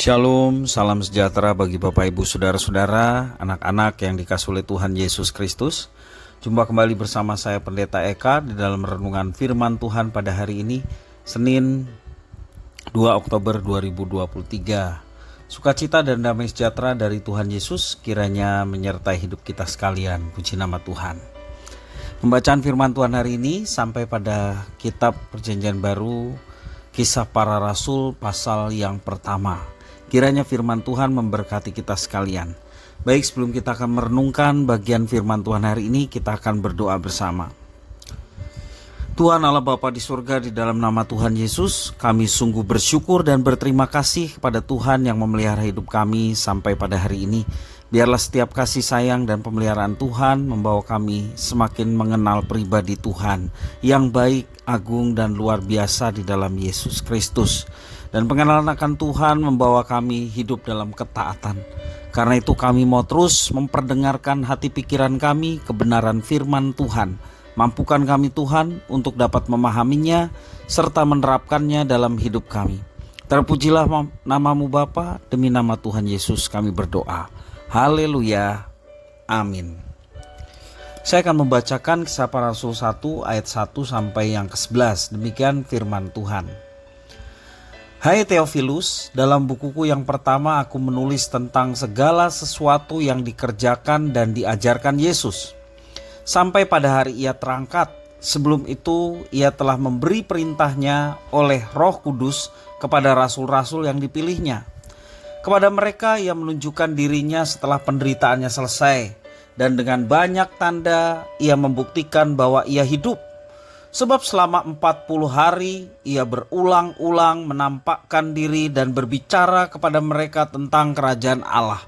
Shalom, salam sejahtera bagi Bapak Ibu Saudara-saudara, anak-anak yang dikasihi oleh Tuhan Yesus Kristus. Jumpa kembali bersama saya Pendeta Eka di dalam renungan firman Tuhan pada hari ini, Senin 2 Oktober 2023. Sukacita dan damai sejahtera dari Tuhan Yesus kiranya menyertai hidup kita sekalian. Puji nama Tuhan. Pembacaan firman Tuhan hari ini sampai pada kitab Perjanjian Baru, Kisah Para Rasul pasal yang pertama. Kiranya firman Tuhan memberkati kita sekalian. Baik, sebelum kita akan merenungkan bagian firman Tuhan hari ini, kita akan berdoa bersama. Tuhan Allah Bapa di surga, di dalam nama Tuhan Yesus, kami sungguh bersyukur dan berterima kasih kepada Tuhan yang memelihara hidup kami sampai pada hari ini. Biarlah setiap kasih sayang dan pemeliharaan Tuhan membawa kami semakin mengenal pribadi Tuhan yang baik, agung, dan luar biasa di dalam Yesus Kristus. Dan pengenalan akan Tuhan membawa kami hidup dalam ketaatan. Karena itu kami mau terus memperdengarkan hati pikiran kami kebenaran firman Tuhan. Mampukan kami Tuhan untuk dapat memahaminya serta menerapkannya dalam hidup kami. Terpujilah namamu Bapa, demi nama Tuhan Yesus kami berdoa. Haleluya. Amin. Saya akan membacakan Kisah Para Rasul 1 ayat 1 sampai yang ke-11. Demikian firman Tuhan. Hai Theophilus, dalam bukuku yang pertama aku menulis tentang segala sesuatu yang dikerjakan dan diajarkan Yesus. Sampai pada hari ia terangkat, sebelum itu ia telah memberi perintahnya oleh Roh Kudus kepada rasul-rasul yang dipilihnya. Kepada mereka ia menunjukkan dirinya setelah penderitaannya selesai, dan dengan banyak tanda ia membuktikan bahwa ia hidup. Sebab selama 40 hari ia berulang-ulang menampakkan diri dan berbicara kepada mereka tentang kerajaan Allah.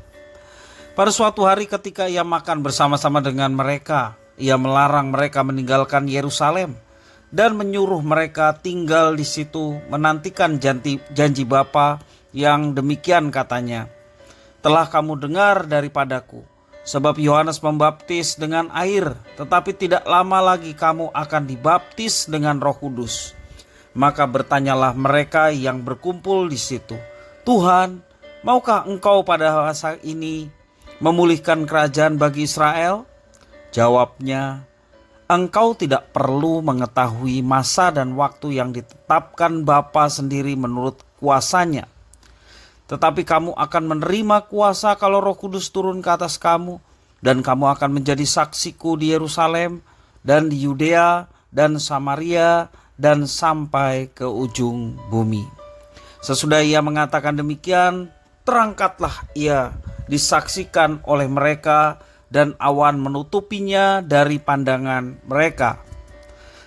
Pada suatu hari ketika ia makan bersama-sama dengan mereka, ia melarang mereka meninggalkan Yerusalem dan menyuruh mereka tinggal di situ menantikan janji Bapa yang demikian katanya. Telah kamu dengar daripadaku. Sebab Yohanes membaptis dengan air, tetapi tidak lama lagi kamu akan dibaptis dengan Roh Kudus. Maka bertanyalah mereka yang berkumpul di situ, Tuhan, maukah engkau pada masa ini memulihkan kerajaan bagi Israel? Jawabnya, engkau tidak perlu mengetahui masa dan waktu yang ditetapkan Bapa sendiri menurut kuasanya. Tetapi kamu akan menerima kuasa kalau Roh Kudus turun ke atas kamu, dan kamu akan menjadi saksiku di Yerusalem dan di Yudea dan Samaria dan sampai ke ujung bumi. Sesudah ia mengatakan demikian, terangkatlah ia disaksikan oleh mereka dan awan menutupinya dari pandangan mereka.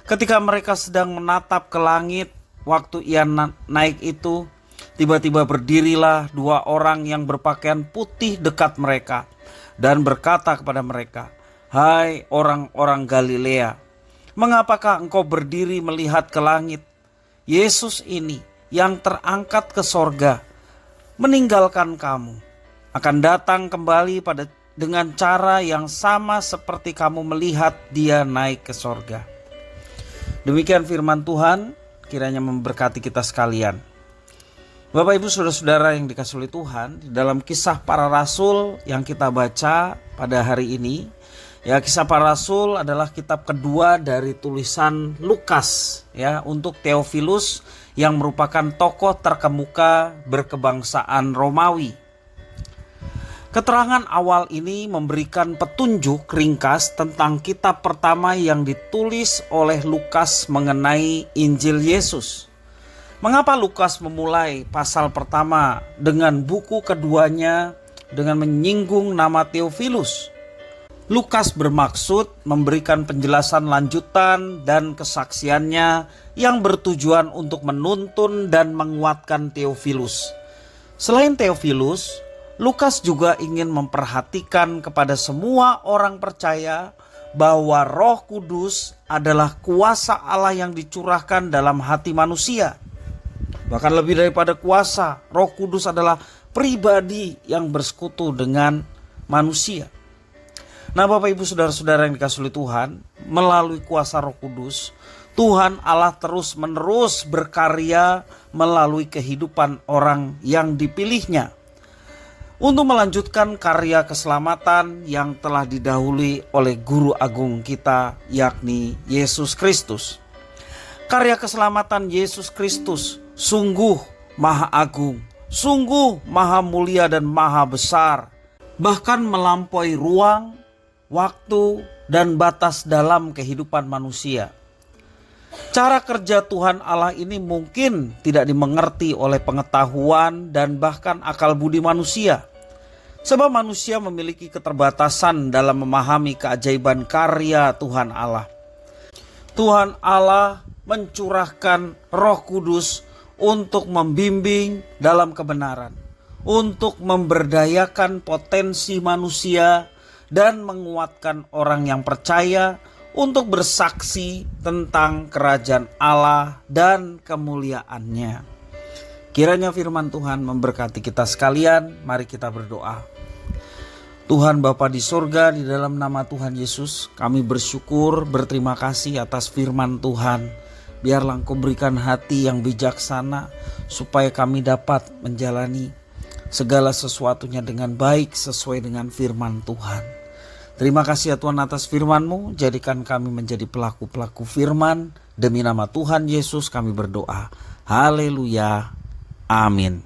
Ketika mereka sedang menatap ke langit, waktu ia naik itu, tiba-tiba berdirilah dua orang yang berpakaian putih dekat mereka dan berkata kepada mereka, Hai orang-orang Galilea, mengapakah engkau berdiri melihat ke langit? Yesus ini yang terangkat ke sorga meninggalkan kamu akan datang kembali dengan cara yang sama seperti kamu melihat dia naik ke sorga. Demikian firman Tuhan, kiranya memberkati kita sekalian. Bapak Ibu Saudara-saudara yang dikasihi oleh Tuhan, di dalam Kisah Para Rasul yang kita baca pada hari ini, ya, Kisah Para Rasul adalah kitab kedua dari tulisan Lukas, ya, untuk Theophilus yang merupakan tokoh terkemuka berkebangsaan Romawi. Keterangan awal ini memberikan petunjuk ringkas tentang kitab pertama yang ditulis oleh Lukas mengenai Injil Yesus. Mengapa Lukas memulai pasal pertama dengan buku keduanya dengan menyinggung nama Theophilus? Lukas bermaksud memberikan penjelasan lanjutan dan kesaksiannya yang bertujuan untuk menuntun dan menguatkan Theophilus. Selain Theophilus, Lukas juga ingin memperhatikan kepada semua orang percaya bahwa Roh Kudus adalah kuasa Allah yang dicurahkan dalam hati manusia. Bahkan lebih daripada kuasa, Roh Kudus adalah pribadi yang bersekutu dengan manusia. Nah, Bapak Ibu Saudara-saudara yang dikasihi oleh Tuhan, melalui kuasa Roh Kudus, Tuhan Allah terus-menerus berkarya melalui kehidupan orang yang dipilihnya untuk melanjutkan karya keselamatan yang telah didahului oleh Guru Agung kita, yakni Yesus Kristus. Karya keselamatan Yesus Kristus sungguh maha agung, sungguh maha mulia dan maha besar, bahkan melampaui ruang, waktu, dan batas dalam kehidupan manusia. Cara kerja Tuhan Allah ini mungkin tidak dimengerti oleh pengetahuan dan bahkan akal budi manusia. Sebab manusia memiliki keterbatasan dalam memahami keajaiban karya Tuhan Allah. Tuhan Allah mencurahkan Roh Kudus untuk membimbing dalam kebenaran, untuk memberdayakan potensi manusia dan menguatkan orang yang percaya untuk bersaksi tentang kerajaan Allah dan kemuliaannya. Kiranya firman Tuhan memberkati kita sekalian. Mari kita berdoa. Tuhan Bapa di sorga, di dalam nama Tuhan Yesus, kami bersyukur, berterima kasih atas firman Tuhan. Biarlah Engkau berikan hati yang bijaksana, supaya kami dapat menjalani segala sesuatunya dengan baik sesuai dengan firman Tuhan. Terima kasih ya Tuhan atas firman-Mu, jadikan kami menjadi pelaku-pelaku firman. Demi nama Tuhan Yesus kami berdoa. Haleluya. Amin.